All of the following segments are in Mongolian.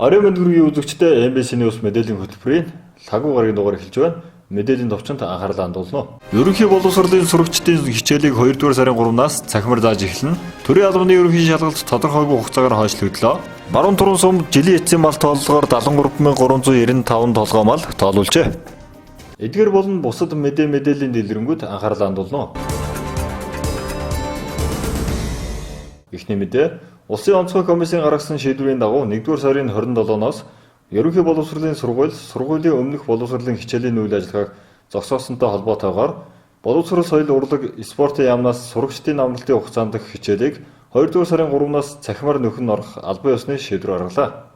Орой мэнд хүргэе үзэгчдээ MBC News мэдээллийн хөтөлбөрийн лагу гарагийн дугаар эхэлж байна. Мэдээллийн товчонд анхаарлаа хандуулно. Ерөнхий боловсролын сурагчдын хичээлийг 2-р сарын 3-наас цахимаар зааж эхэлнэ. Төрийн албаны ерөнхий шалгалт тодорхойгүй хугацаагаар хойшлогдлоо. Баруун туран сум жилийн эцсийн мал тооллогоор 73395 толгой мал тоолуулжээ. Эдгээр болон бусад мэдээллийн дэлгэрэнгүй анхаарлаа хандуулно. Эхний мэдээ Улсын онцгой комиссийн гаргасан шийдвэрийн дагуу 1-р сарын 27-ноос ерөнхий боловсролын сургуулийн өмнөх боловсролын хичээлийн үйл ажиллагааг зогсоосонтой холбоотойгоор боловсрол соёл урлаг спортын яамнаас сурагчдын амралтын хугацаанд дах хичээлийг 2-р сарын 3-наас цахимаар нөхөн орох албан ёсны шийдвэр гаргалаа.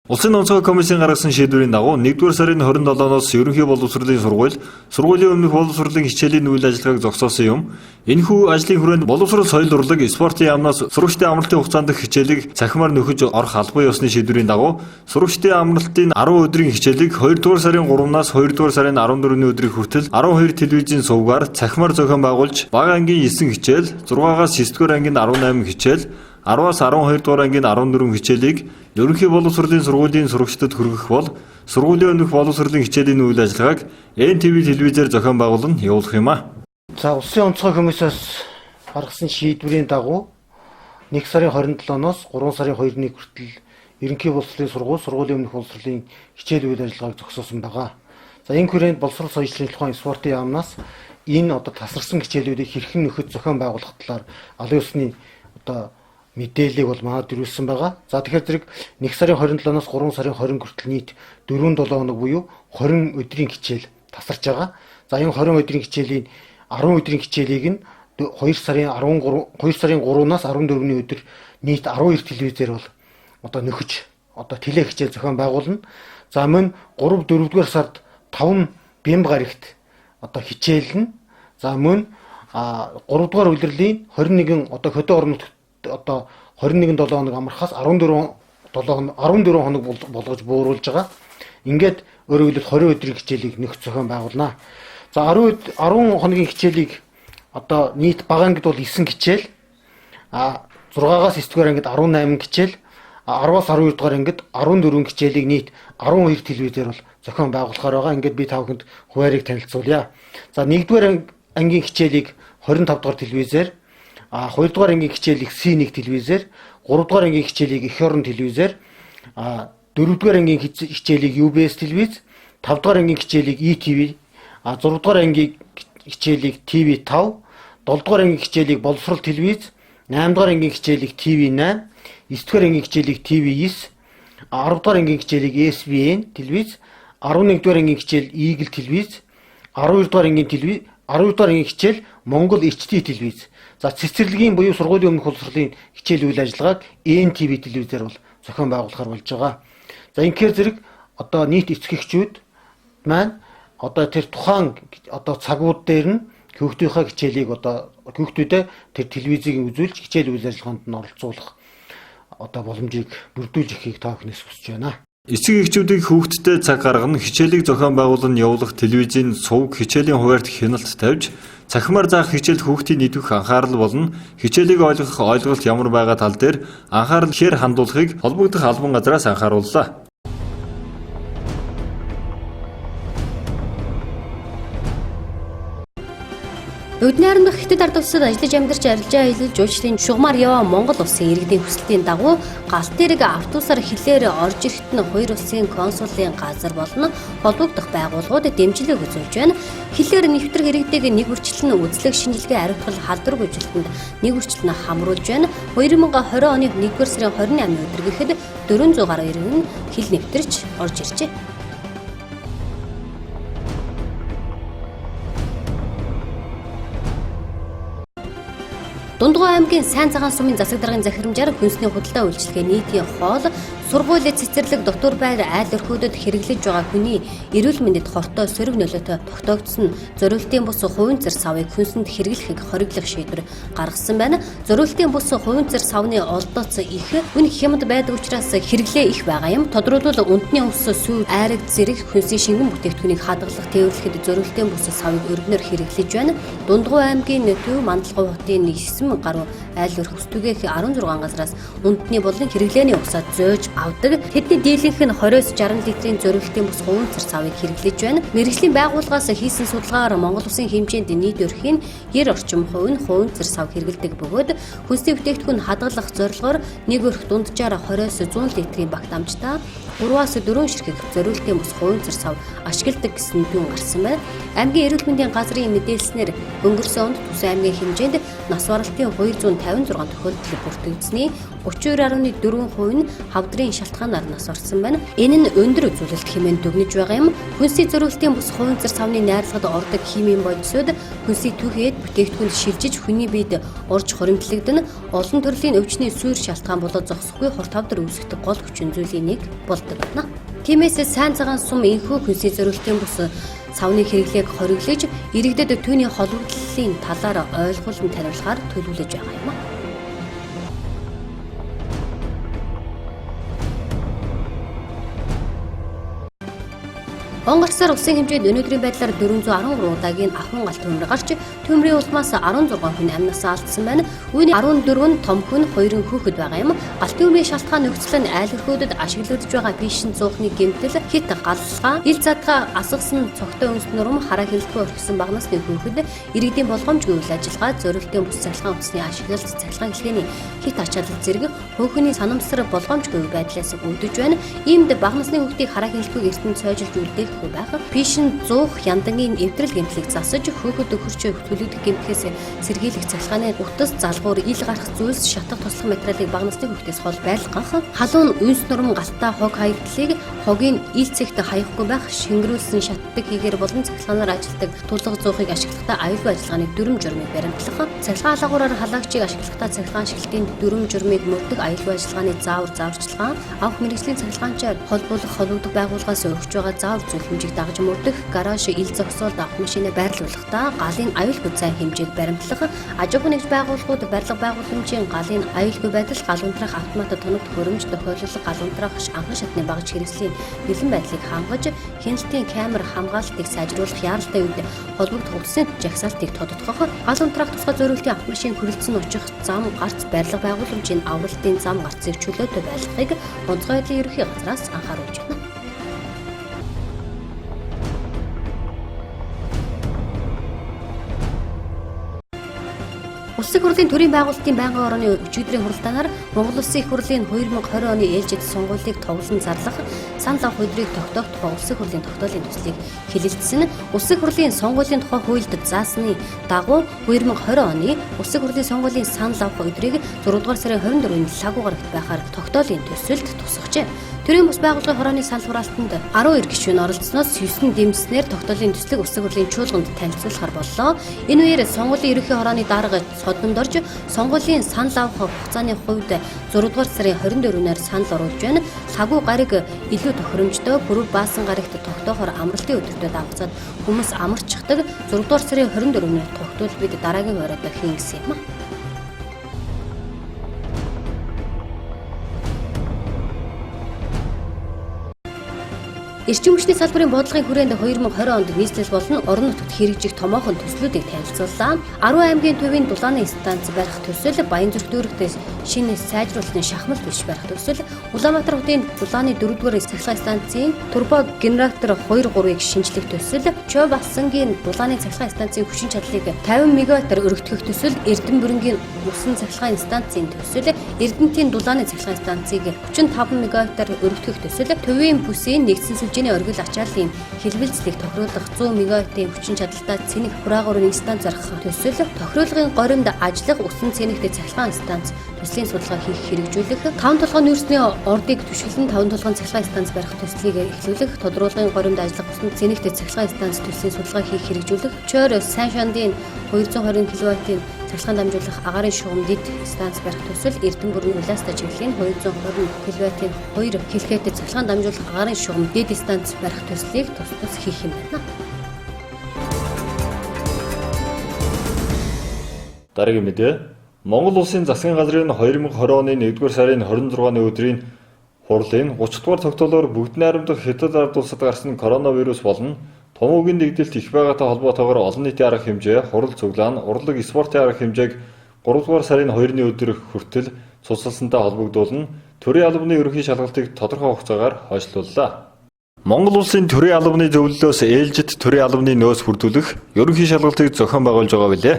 Улсын онцгой комиссийн гаргасан шийдвэрийн дагуу 1-р сарын 27-ноос ерөнхий боловсролын сургуулийн өмнөх боловсролын хичээлийн үйл ажиллагааг зогсоосон юм. Энэхүү ажлын хүрээнд боловсрол соёл урлаг спортын яамнаас сурагчдын амралтын хугацаанд дах хичээлийг цахимаар нөхөж орох албан ёсны шийдвэрийн дагуу сурагчдын амралтын 10 өдрийн хичээлийг 2-р сарын 3-наас 2-р сарын 14-ний өдрийг хүртэл 12 телевизийн сувгаар цахимаар зохион байгуулж бага ангийн 9 хичээл, 6-аас 9-р ангийн 18 хичээл, 10-аас 12 дугаар ангийн 14 хичээлийг ерөнхий боловсролын сургуулийн сурагчдад хүргэх бол сургуулийн өмнөх боловсролын хичээлийн үйл ажиллагааг NTV телевизээр зохион байгуулан явуулах юм а. За улсын онцгой комиссаас гаргасан шийдвэрийн дагуу 1 сарын 27-ноос 3 сарын 2-ны хүртэл ерөнхий боловсролын сургуулийн өмнөх боловсролын хичээл үйл ажиллагааг зогсоосон байгаа. За энэ хүрээнд боловсрол соёлын тухайн спортын яамнаас энэ тасарсан хичээлүүдийг хэрхэн нөхөж зохион байгуулах талаар албан ёсны мэдээллийг бол манад ирүүлсэн байгаа. За тэгэхээр зэрэг 1 сарын 27-ноос 3 сарын 20 хүртэл нийт 4-7 хоног буюу 20 өдрийн хичээл тасарч байгаа. За энэ 20 өдрийн хичээлийн 10 өдрийн хичээлийг нь 2 сарын 3-наас 14-ний өдөр нийт 12 телевизээр бол нөхөж теле хичээл зохион байгуулна. За мөн 3-4-р сард 5 бямб гарагт хичээлнэ. За мөн 3-р улирлын 21 хөдөө орнот 21-7 хоног амархаас 14 хоног болгож бууруулж байгаа. Ингээд өөрөөр хэлбэл 20 өдрийн хичээлийг нөхөж зохион байгуулнаа. За 10 хоногийн хичээлийг нийт бага ангид бол 9 хичээл, 6-аас 9-р ангид 18 хичээл, 10-аас 12 дугаар ангид 14 хичээлийг нийт 12 телевизээр бол зохион байгуулахаар байгаа. Ингээд би та бүхэнд хуваарийг танилцуулъя. За 1-р ангийн хичээлийг 25 дугаар телевизээр, 2-р ангийн хичээлийг C1 телевизээр, 3-р ангийн хичээлийг эх орон телевизээр, 4-р ангийн хичээлийг UBS телевиз, 5-р ангийн хичээлийг ETV, 6-р ангийн хичээлийг TV5, 7-р ангийн хичээлийг боловсрол телевиз, 8-р ангийн хичээлийг TV8, 9-р ангийн хичээлийг TV9, 10-р ангийн хичээлийг SBN телевиз, 11-р ангийн хичээл Eagle телевиз, 12-р ангийн хичээл Монгол HD телевиз. За цэцэрлэгийн буюу сургуулийн өмнөх боловсролын хичээл үйл ажиллагааг NTV телевизээр бол зохион байгуулахар болж байгаа. За инхээр зэрэг нийт эцэгчүүд маань тэр тухайн цагууд дээр нь хүүхдийнхээ хичээлийг хүүхдүүдэд тэр телевизийг үзүүлж хичээл үйл ажиллагаанд нь оролцуулах боломжийг бүрдүүлж эхийг та бүхнээс хүсэж байна. Эцэг эхчүүдийг хүүхдтэй цаг гаргана, хичээлийг зохион байгуулан явуулах телевизийн сувг хичээлийн хуваарьт хяналт тавьж, цахимаар заах хичээлд хүүхдийн нийтвэх анхаарал болон хичээлийг ойлгох ойлголт ямар байгаа тал дээр анхаарал ихээр хандуулахыг холбогдох албан газраас анхаарууллаа. Өд найрамдах хятад ард улсад ажиллаж амьдарч арилжаа хэлэлж жуулчлалын шугамар яваа Монгол улсын иргэдийн хүсэлтийн дагуу галт тэрэг автобусаар хилээр орж ирэхэд нь хоёр улсын консулын газар болон холбогдох байгууллагууд дэмжлэг үзүүлж байна. Хилээр нэвтрэх иргэдэг нэг үржилт нь үзлэг шинжилгээ хариуцлал халдваргүй үжилтэнд нэг үржилт нь хамруулж байна. 2020 оны 1-р сарын 28-ны өдөр гэхэд 400 гаруй иргэн нь хил нэвтэрч орж иржээ. Дундгой аймгийн Сайн цагаан сумын засаг даргын захирамжаар хүнсний худалдаа үйлчилгээ нийтийн хоол сургуулийн цэцэрлэг дотор байр айл өрхүүдэд хэрэглэж байгаа хүний эрүүл мэндэд хортой сөрөг нөлөөтэй тогтоогдсон зориултын бус хувийн цэр савыг хүнсэнд хэрэглэхийг хориглох шийдвэр гаргасан байна. Зориултын бус хувийн цэр савны олдооц их үн хямд байдаг учраас хэрэглээ их байгаа юм. Тодруулбал үндэсний ус сүү айраг зэрэг хүнсийн шингэн бүтээгдэхүүнийг хадгалах тээвэрлэхэд зориултын бус савыг өргөнөөр хэрэглэж байна. Дундгой аймгийн Төв Мандалгой хотын 9 гаруй айл өрх өстүгэх 16 газраас үндэсний болон хэрэглээний усаа зөөж авдаг. Тэдний дийлэнх нь 20-60 литрийн зориултын бус хувийн цар савыг хэрэглэж байна. Мэргэжлийн байгууллагаас хийсэн судалгаагаар Монгол Улсын хэмжээнд нийт өрхийн 90 орчим хувь нь хувийн цар сав хэрэглэдэг бөгөөд хүнсний бүтээгдэхүүн хадгалах зорилгоор нэг өрх дунджаар 20-100 литрийн багт амжтай 3-4 ширхэг зориултын бус хувийн цар сав ашигладаг гэсэн дүн гарсан байна. Аймгийн эрүүл мэндийн газрын мэдээлснээр өнгөрсөн онд Түс аймгийн хэмжээнд нас баралтын 256 тохиолдол бүртгэгдсэний 32.4% нь хавдрын шалтгаанаар нас орсон байна. Энэ нь өндөр үзүүлэлт хэмээн дүгнэж байгаа юм. Хүнсний зориултын бус хувийн цар савны найрлагад ордог химийн бодисууд хүнсийг түгээд бүтээгдэхүүнд шилжиж хүний биед орж хоримтлагдана олон төрлийн өвчний суур шалтгаан болоод зогсохгүй хорт хавдар үүсгдэг гол хүчин зүйлийн нэг болдог байна. Тиймээс сайн цагаан сум энхүү хүнсний зориултын бус савны хэрэглээг хориглож иргэдэд түүний холбогдлын талаар ойлгуулан таниулахаар төлөвлөж байгаа юм. Онгарсаар улсын хэмжээнд өнөөдрийн байдлаар 413 удаагийн ахуйн галт төмөр гарч төмрийн улмаас 16 хүн амнасаа алдсан байна. Үүний 14 нь том хүн, 2 нь хүүхэд байгаа юм. Галт төмрийн шалтгаан нөхцөл нь айл өрхүүдэд ашиглагдж байгаа пишин зуухны гэмтэл, хит галлалгаа, ил задгаа асгасан цогтой өнс нурам, хараа хилдэггүй орхисон бага насны хүүхэд, иргэдийн болгоомжгүй үйл ажиллагаа, зориултын бус цахилгаан утасны ашиглалт, цахилгаан хэлхээний хит ачаалал зэрэг хөөхний санамсар болгоомжгүй байдлаас үүдэж байна. Иймд бага насны хүүхдийг хараа хилдэггүй эртэн цойжилж үлдээх байх. Пишин зуух яндангийн эвдрэл гэмтлийг засаж хөөхөд өгөрчөө төлөвлөдөх гэмтгээс сэргийлэх цахилгааны утас залгуур ил гарах зүйлс шатах туслах материалыг бага насны хүүхдээс хол байлгах. Халуун үнс нурам галтаа хог хаягдлыг хогийн ил цэгт хаяхгүй байх, шингэрүүлсэн шатдаг хийгээр болон цахилгаанаар ажилтдаг тулга зуухыг ашиглахдаа аюулгүй ажиллагааны дүрм журмыг баримтлах. Цахилгаан халагуураар халагчийг ашиглахдаа цахилгаан шилтийн дүрм журмыг мөрдөг аюулгүй ажиллагааны зааварчилгаан, авах мэргэжлийн цахилгаанчаар холбоолох холбогдох байгууллагаас өгч байгаа заавар зүйл хэмжээг дагаж мөрдөх, гараж ил зогсоолд авах машинаа байрлуулахдаа галын аюулгүй зайн хэмжээг баримтлах, аж ахуйн нэгж байгууллагууд барилга байгууламжийн галын аюулгүй байдал, гал унтраах автомат тоног төхөөрөмж тохиолдол, гал унтраах анхан шатны багаж хэрэгслийн бэлэн байдлыг хамгааж, хяналтын камер хамгаалтыг сайжруулах, яаралтай үед холбогдох утасны жагсаалтыг тодотгох, гал унтраах тусгай зориултын автомашин хүрэлцэн очих зам гарц барилга байгууламжийн авралтын зам гарцыг чөлөөтэй байлгахыг онцгой байдлын ерөнхий газраас анхааруулж байна. Улсын хурлын төрийн байгуулалтын байнгын орооны өчигдрийн хуралдаанаар Монгол Улсын их хурлын 2020 оны ээлжид сонгуулийг товлон зарлах санал авах өдрийг тогтоох тухай Улсын хурлын тогтоолын төслийг хэлэлцсэн. Улсын хурлын сонгуулийн тухай хуульд заасны дагуу 2020 оны Улсын хурлын сонгуулийн санал авах өдрийг 6 дугаар сарын 24-нд лагуугаар байхаар тогтоолын төсөлд тусгажээ. Төрийн бус байгууллагын хорооны санал хураалтанд 12 гишүүн оролцсноос 9 дэмжснээр тогтоолын төслийг Улсын хурлын чуулганд танилцуулахар боллоо. Энэ үеэр сонгуулийн ерөнхий хорооны дарга содонд орж сонгуулийн санал авах хугацааны хувьд 6 дугаар сарын 24-нд санал оруулж байна. Лагуу гариг илүү тохиромжтой пүрэв баасан гаригт тогтоохоор амралтын өдөртөө давцаад хүмүүс амарчдаг 6 дугаар сарын 24-нд тогтвол бид дараагийн оройд хийн гэсэн юм. Эрчим хүчний салбарын бодлогын хүрээнд 2020 онд нийслэл болон орон нутагт хэрэгжих томоохон төслүүдийг танилцууллаа. 10 аймгийн төвийн дулааны станц барих төсөл, Баянзүрх дүүрэгт шинэ сайжруулалтын шахмал биш барих төсөл, Улаанбаатар хотын дулааны 4-р цахилгаан станцын турбо генератор 2-3-ыг шинжлэх төсөл, Чой Балсангийн дулааны цахилгаан станцын хүчин чадлыг 50 МВт өргөдгөх төсөл, Эрдэнэ бүрэнгийн усан цахилгаан станцын төсөл, Эрдэнэтийн дулааны цахилгаан станцыг 45 МВт өргөдгөх төсөл, төвийн бүсийн нэгдсэн сүлжээний оргил ачааллын хэлбэлцлийг тохируулах 100 МВт хүчин чадалтай цэнэг хураагуурын станц зарах төсөл, тохируулгын горимд ажиллах усан цэнэгтэй цахилгаан станц төслийн судалгаа хийх хэрэгжүүлэх, 5 толгойн нүүрсний ордыг түшиглэн 5 толгойн цахилгаан станц барих төслийг эхлүүлэх, тодруулгын горимд ажиллах усан цэнэгтэй цахилгаан станц төслийн судалгаа хийх хэрэгжүүлэх, Чойр Сайшандын 220 кВт-ийн цахилгаан дамжуулах агаарын шугам дэд станц барих төсөл, Эрдэнэ бүрэн улаастай чиглэлийн 220 кВт-ийн 2 килохэт цахилгаан дамжуулах агаарын шугам дэд станц барих төслийг тус хийх юм байна. Дараагийн мэдээ. Монгол Улсын засгийн газрын 2020 оны 1-р сарын 26-ны өдрийн хурлын 30 дугаар тогтоолоор бүгд найрамдах хятад ард улсад гарсан коронавирус болон томоогийн нэгдэлт их байгаатай холбоотойгоор олон нийтийн арга хэмжээ, хурал цуглаан, урлаг спортын арга хэмжээг 3 дугаар сарын 2-ны өдөр хүртэл цуцлалтантай холбогдуулна. төрийн албаны ерөнхий шалгалтыг тодорхой хугацаагаар хойшлууллаа. Монгол улсын төрийн албаны зөвлөлөөс ээлжид төрийн албаны нөөц бүрдүүлэх ерөнхий шалгалтыг зохион байгуулж байгаа билээ.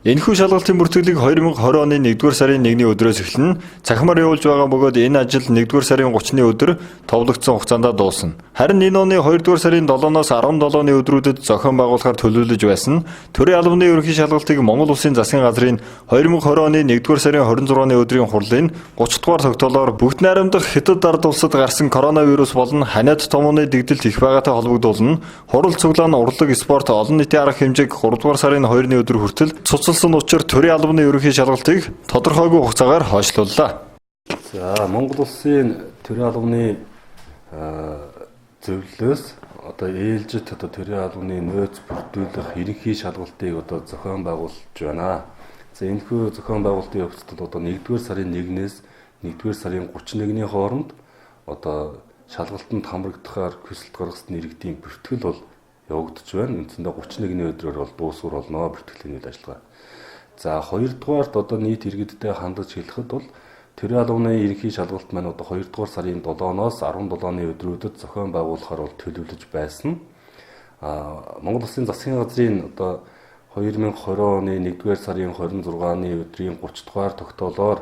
Энэхүү шалгалтын бүртгэлийг 2020 оны 1-р сарын 1-ний өдрөөс эхлэн цахимаар явуулж байгаа бөгөөд энэ ажил 1-р сарын 30-ны өдөр товлогдсон хугацаанд дуусна. Харин энэ оны 2-р сарын 7-ноос 17-ны өдрүүдэд зохион байгуулахаар төлөвлөж байсан төрийн албаны ерөнхий шалгалтыг Монгол Улсын засгийн газрын 2020 оны 1-р сарын 26-ны өдрийн хурлын 30 дугаар тогтоолоор бүгд найрамдах хятад ард улсад гарсан коронавирус болон ханиад томооны дэгдэлт их байгаатай холбогдуулан хурал цуглаан урлаг спорт олон нийтийн арга хэмжээг 3 дугаар сарын 2-ны өдөр хүртэл цуцалсан учир төрийн албаны ерөнхий шалгалтыг тодорхойгүй хугацаагаар хойшлууллаа. За Монгол Улсын төрийн албаны зөвлөлөөс одоо ээлжид одоо төрийн албаны нөөц бүрдүүлэх ерөнхий шалгалтыг одоо зохион байгуулж байна. За энэхүү зохион байгуулалтын явцад одоо 1-р сарын 1-ээс 1-р сарын 31-ний хооронд одоо шалгалтанд хамрагдахаар хүсэлт гаргасан иргэдийн бүртгэл бол явагдаж байна. Үндсэндээ 31-ний өдрөөр бол дуусгар болно бүртгэлийн үйл ажиллагаа. За 2-дугаарт одоо нийт иргэдтэй хандаж хэлэхэд бол төрийн албаны ерөнхий шалгалт маань одоо 2-дугаар сарын 7-ноос 17-ны өдрүүдэд зохион байгуулахаар бол төлөвлөж байсан. Монгол Улсын засгийн газрын одоо 2020 оны 1-р сарын 26-ны өдрийн 30-дугаар тогтоолоор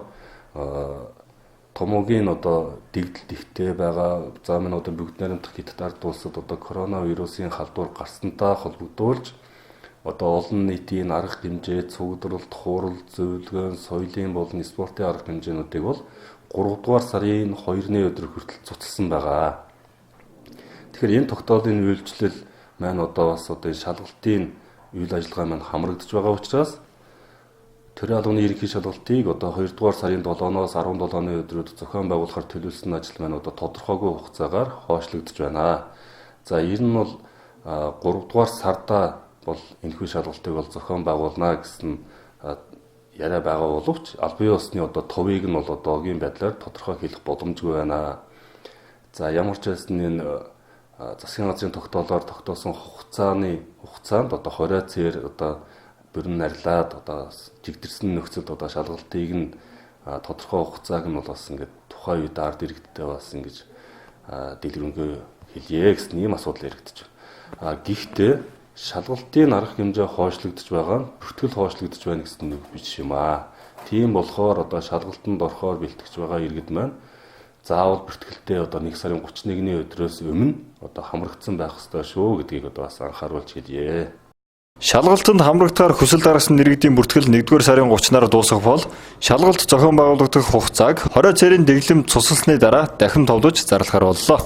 томоогийн одоо дэгдэлт ихтэй байгаа. За мань одоо бүгд найрамдах хятад ард улсад одоо коронавирусын халдвар гарсантай холбогдуулж одоо олон нийтийн арга хэмжээ, цугдралт, хурал, зөвлөгөөн, соёлын болон спортын арга хэмжээнүүдийг бол 3 дугаар сарын 2-ны өдөр хүртэл цуцалсан байгаа. Тэгэхээр энэ тогтоолын үйлчлэл маань одоо бас одоо шалгалтын үйл ажиллагаа маань хамрагдаж байгаа учраас төрийн албаны ерөнхий шалгалтыг одоо 2 дугаар сарын 7-ноос 17-ны өдрүүд зохион байгуулахаар төлөвлөсөн ажил маань одоо тодорхойгүй хугацаагаар хойшлогдож байна. За ер нь бол 3 дугаар сарда бол энэхүү шалгалтыг бол зохион байгуулна гэсэн яриа байгаа боловч аль бие усны одоо товыг нь бол одоогийн байдлаар тодорхой хэлэх боломжгүй байна. За ямар ч байсан энэ засгийн газрын тогтоолоор тогтоосон хугацаанд одоо 20 цээр одоо бүрэн нарилаад одоо жигдэрсэн нөхцөлд одоо шалгалтыг нь тодорхой хугацааг нь бол бас ингээд тухайн үед ард иргэдтэй бас ингэж дэлгэрэнгүй хэлье гэсэн ийм асуудал яригдчих. Гэхдээ шалгалтын арга хэмжээ хойшлогдож байгаа нь бүртгэл хойшлогдож байна гэсэн үг биш юм аа. Тийм болохоор одоо шалгалтанд орохоор бэлтгэж байгаа иргэд маань заавал бүртгэлтэй одоо 1 сарын 31-ний өдрөөс өмнө одоо хамрагдсан байх ёстой шүү гэдгийг одоо бас анхааруулж хэлье. Шалгалтанд хамрагдахаар хүсэл гаргасан иргэдийн бүртгэл 1-р сарын 30-наар дуусах бол шалгалт зохион байгуулагдах хугацааг 20 цэрийн дэглэм цуцалсны дараа дахин товлож зарлахаар боллоо.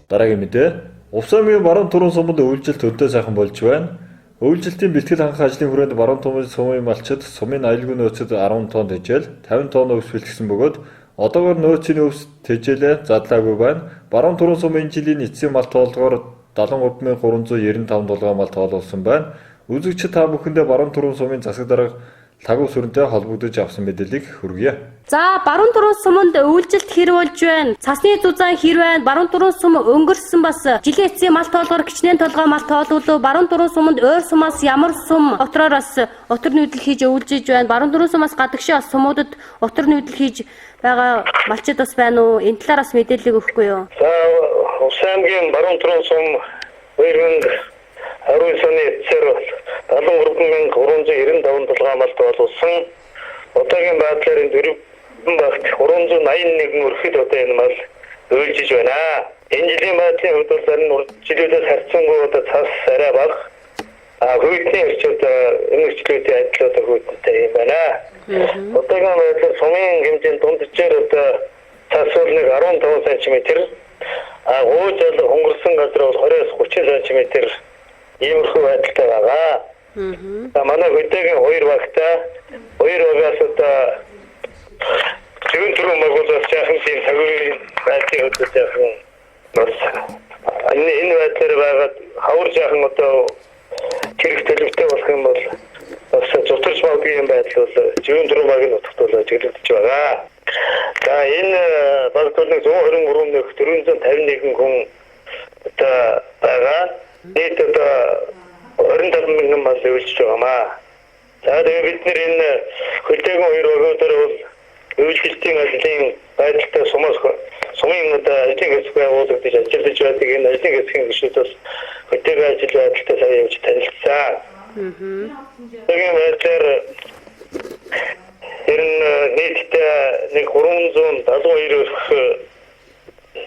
Дараагийн мэдээ. Увсамгийн баруун түрүүн суманд үйлчлэлт өдөө сайхан болж байна. Үйлчлэлтийн бэлтгэл хангах ажлын хүрээнд баруун түмэн сумын малчид сумын аюулгүй нөөцөд 10 тонн тэжээл 50 тонн өвс бэлтгэсэн бөгөөд одоогоор нөөцийн өвс тэжээлээ задлаагүй байна. Баруун түрүүн сумын жилийн эцсийн мал тоолгоор 73395 дулгаан мал тоолуулсан байна. Үзэгчид та бүхэндээ баруун түрүүн сумын засаг дарга лагуу сүрэнтэй холбогдож авсан мэдээллийг хүргье. За баруун түрүүн суманд үйлчлэлт хэр болж байна? Цасны зузаан хэр байна? Баруун түрүүн сум өнгөрсөн бас жилийн эцсийн мал тоолгоор кичнээн толгой мал тоолуулв. Баруун түрүүн суманд ойр сумаас ямар сум дотроор бас утар нүүдэл хийж өвлжиж байна. Баруун түрүүн сумаас гадагшаа сумуудад утар нүүдэл хийж байгаа малчид бас байна уу? Энэ талаар бас мэдээлэл өгөхгүй юу? За Увсамгийн баруун түрүүн сум 2019 оны эцсээр 73395 дулгаан мал тоолуулсан. Одоогийн байдлаар энэ дөрвөн багт 381 өрхөд одоо энэ мал уйлжиж байна. Энэ жилийн байдлын хувьд бол зарим жилүүдээс харьцангуй одоо цас арай бага. Хүйдний өрчүүд энэ өрчлүүдийн адил одоо хүйдэнтэй юм байна. Одоогийн байдлаар сумын хэмжээнд дунд хичээр одоо цас бол нэг 15 см, гуйж хонгорсон газар бол 20-30 см иймэрхүү байдалтай байгаа. Манай хөдөөгийн 2 багтаа 2 багаас одоо зөвхөн түрүүн баг бол жаахан тийм цагийн байдлын хөдөө жаахан энэ байдлаар байгаад хавар жаахан одоо хэрэг төлөвтэй болох юм бол бас зутарч магадгүй юм байдал бол зөвхөн түрүүн багийн нутагт бол чиглэгдэж байгаа. За энэ багт бол 123,451 хүн одоо байгаа. Нийт одоо 27 мянган мал үйлчж байгаамаа. За тэгээ бид нэр энэ хөдөлгөөн хоёр өгөөдөр бол үйлчлэлтийн ажлын байдалтай сумын одоо ажлын хэсэг байгуулагдаж ажиллаж байдаг энэ ажлын хэсгийн гишүүдээс хөдөлгөөн ажил байдалтай сая явж танилцсан. Тэгэхээр байдлаар нийтдээ 372 өрх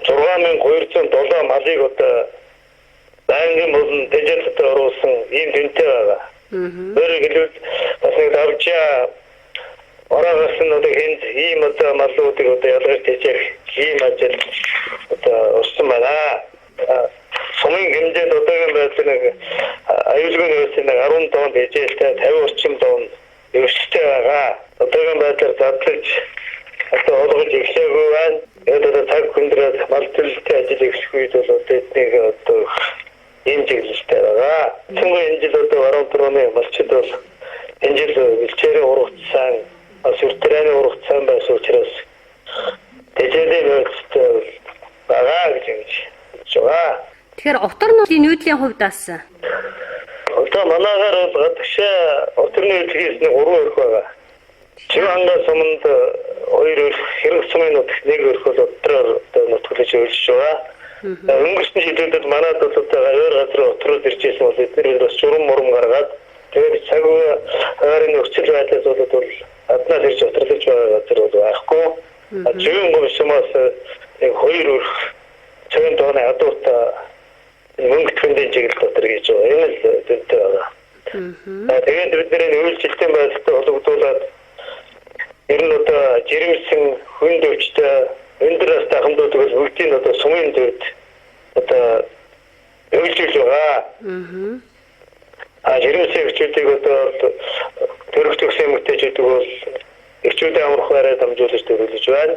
6207 малыг одоо байнгын болон дэжлэлд оруулсан ийм тэнтэй байгаа. Өөрөөр хэлбэл бас нэг давжаа ораагаас нь одоо хинт ийм одоо малуудыг одоо ялгаж тэжээх ийм ажил одоо урсан байна. Сумын хэмжээнд одоогийн байдлаар нэг аюулгүй нөөцийн 10 тонн дэжэлтэй 50 орчим тонн өвчтэй байгаа. Одоогийн байдлаар задлаж одоо олгож эхлэегүй байна. Одоо цаг хүндрээд мал төлөлтийн ажил эхлэх үед бол эднийг одоо ийм чиглэлтэй байгаа. Цэнгэн энэ жил одоо баруун төрөний малчид бол энэ жил бэлчээрийн урагцсан, бас үртрэний урагцсан байсан учраас дэжэлийн нөөцтэй байгаа гэж ингэж байна. Тэгэхээр утар нууцын нүүдлийн хувьд бас одоо манайгаар бол гадагшаа утар нөөцгээс нэг 3 өрх байгаа. Чив ангаас өмнөд 2 өрх, хэрэг сумын нутагт 1 өрх бол утраар нутаглаж өөрчилж байгаа. Өнгөрсөн жилүүдэд манайд бол одоо өөр газар утрууд ирж байсан бол эдгээр бас журам мурам гаргаад тэгээд цаг аарын нөхцөл байдлаас бол аднаас ирж утрлаж байгаа газар бол байхгүй. Жирийн гомсомоос нэг 2 өрх цагийн дооны адуута мөнгөтгөндийн чиглэл дотор гэж байгаа. Энэ л зүйтэй байгаа. Тэгээд бидний үйлчлэлтийн байдлаа холбогдуулаад ер нь одоо жирэмсэн хүнд өвчтэй өндөр настай хамтууд бол бүгдийн одоо сумын төвд одоо үйлчлж байгаа. Жирэмсэн өвчтүүдийг одоо төрөх төгсөн эмэгтэйчүүд бол өвчтүүдийн амрах байраа дамжуулж төрүүлж байна.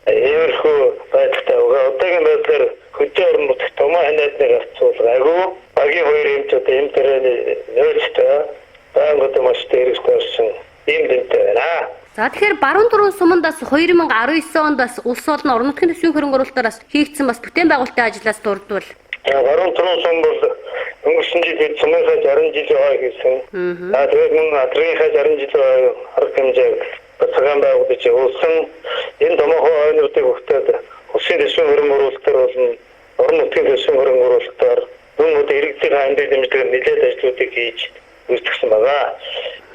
Иймэрхүү байдалтай байгаа. Одоогийн байдлаар хөдөө орон нутагт томоо ханиадныг авцуулгаагүй. Багийн хоёр эмч одоо эм төрөний нөөцтэй байнгут маш дээрхтэй болсон ийм тэнтэй байна. За тэгэхээр баруун дурын сумандас 2019 онд бас улс олон орон нутгийн төсвийн хөрөнгө оруулалтаар хийгдсэн бас бүтээн байгуулалтын ажлаас дурдвал. Баруун дурын сум бол өнгөрсөн жил сумынхаа 60 жил яваа гэсэн. Тэгээд мөн адрынхаа 60 жил арга хэмжээг цагаан байгуулж явуулсан. Энэ томоохон ойнуудыг өгтөөд улсын төсвийн хөрөнгө оруулалтаар болон орон нутгийн төсвийн хөрөнгө оруулалтаар мөн одоо иргэдийн хандлагын дэмжлэгээр нэлээд ажлуудыг хийж үүсгэсэн байгаа.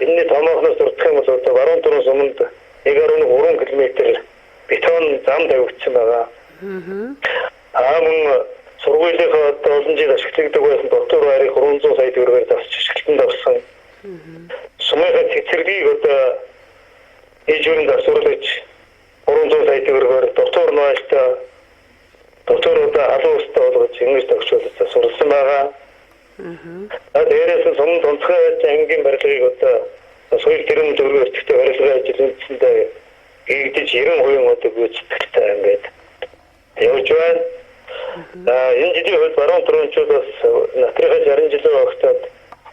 Энэний томоохноос дурдах юм бол одоо баруун дурын суманд 1.3 км бетон зам тавигдсан байгаа. Мөн сургуулийнхаа олон жил ашигладаг байсан доктор байрыг 300 сая төгрөгөөр засч ашиглалтанд авсан. Сумынхаа цэцэрлэгийг одоо ижүүрэн засварлаж 300 сая төгрөгөөр доктор ноёлтой докторуудаа халуун устдаа болгож ингэж төгсүүлж засварласан байгаа. Дээрээс нь сумын тонцгой ангийн барилгыг одоо соёл гэрэн төгрөг өртөгтэй барилгын ажил үйлдэлэндээ хийгдэж 90% одоо гүйцэтгэлтэй ингээд явж байна. Энэ жилийн хувьд баруун төрөнчүүдээс натрихаа 60 жилийн хугацаанд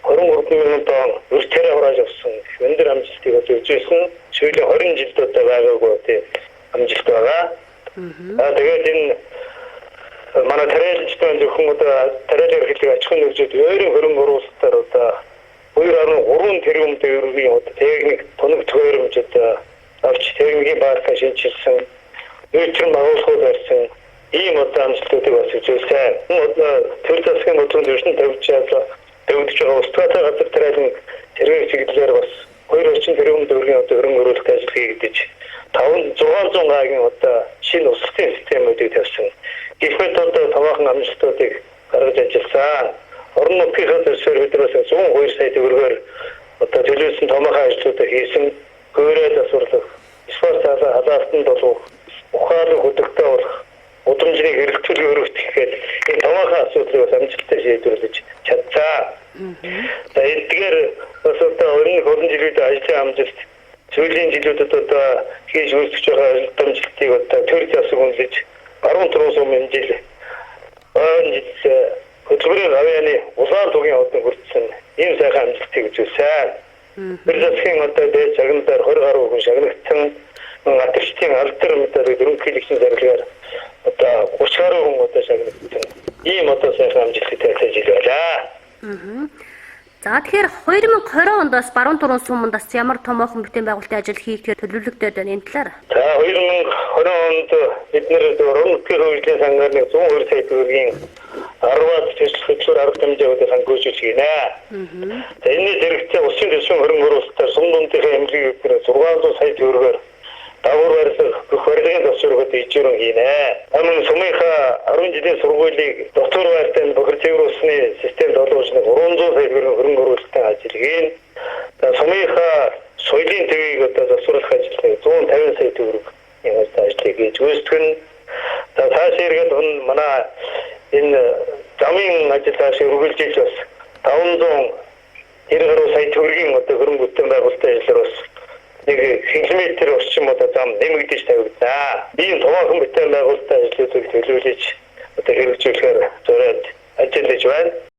23 мянган тонн өртгөрөө хурааж авсан өндөр амжилтыг үзүүлсэн. Сүүлийн 20 жилд одоо байгаагүй тийм амжилт байгаа. Тэгээд энэ манай тариалчдын зөвхөн одоо тариалын эрхлэг аж ахуйн нэгжүүд өөрийн хөрөнгө оруулалтаар одоо 2.3 тэрбум төгрөгийн одоо техник тоног төхөөрөмж одоо авч техникийн баазаа шинжилсэн нөөцийн байгууллагууд барьсан ийм одоо амжилтуудыг бас үзүүлсэн. Одоо төр засгийн бодлогын дэвшин тавьж байгаа устгаатай газар тариалан зэрэг чиглэлээр бас 2.3 тэрбум төгрөгийн одоо хөрөнгө оруулалт ажил хийгдэж 500-600 гагийн одоо шинэ услын системүүдийг тавьсан. Гэхдээ одоо томоохон амжилтуудыг гаргаж ажилласан. Орон нутгийн төсвөр хөдөлгөөс 102 сая төгрөгөөр одоо төлөвлөсөн томоохон ажлуудыг хийсэн. Хөөрөө засварлах, спорт халаалтанд болов, ухаалаг хөдөлгөөнтэй болох, удамжны хэрэгцүүлэг өргөх гэхэд энэ томоохон асуудлыг амжилттай шийдвэрлэж чадсан. За эдгээр бас одоо өмнөх олон жилийн ажлын амжилт сүүлийн жилүүдэд одоо хийж үүсгэж байгаа амжилтыг одоо төр засаг үнэлж баруун дурын сум энэ жил хөтөлбөрийн авьяаны улаан тугийн хотод хүрсэн ийм сайхан амжилтыг үзүүлсэн. Тэр засгийн одоо дээд цагнаар 20 гаруй хүн шагнагдсан. Атарчдын алдар мэдээ дөрөвхийлэгчийн зарлагаар одоо 30 гаруй хүн одоо шагнагдсан. Ийм одоо сайхан амжилттай жил байлаа. За тэгэхээр 2020 оноос баруун дуран суманд бас ямар томоохон бүтээн байгуулалтын ажил хийхээр төлөвлөгдөд байна энэ талаар. За 2020 онд бид нэр уран нутгийн хөгжлийн сангаар нэг 102 сая төгрөгийн 10-аад төслөөр арга хэмжээ сангуулж гинэ. За энэ зэрэгцээ усын төсвийн хөрөнгө оруулалтаар сум дундын эмнэлгийн өвчнөр 600 сая төгрөгөөр дагуур барилга бүх барилгын төвшөргөд ижүүрэн гинэ. Амин сумынхаа 10 жилийн сургуулийг доктор байртай бохир цэвэрлэсний системд олгож 300 сая төгрөгийн хөрөнгө оруулалтын ажил хийн. За сумынхаа соёлын төвийг одоо засварлах ажлыг 150 сая төгрөг энэ ажлыг хийж гүйцэтгэн. За цааш иргэд манай энэ замын ажил цааш үргэлжлүүлж бас 590 гаруй сая төгрөгийн одоо хөрөнгө бүтээн байгуулалтын ажлаар бас нэг километр орчим одоо зам нэмэгдэж тавигдана. Ийм томоохон бүтээн байгуулалтын ажлуудыг төлөвлөж одоо хэрэгжүүлэхээр зориод ажиллаж байна.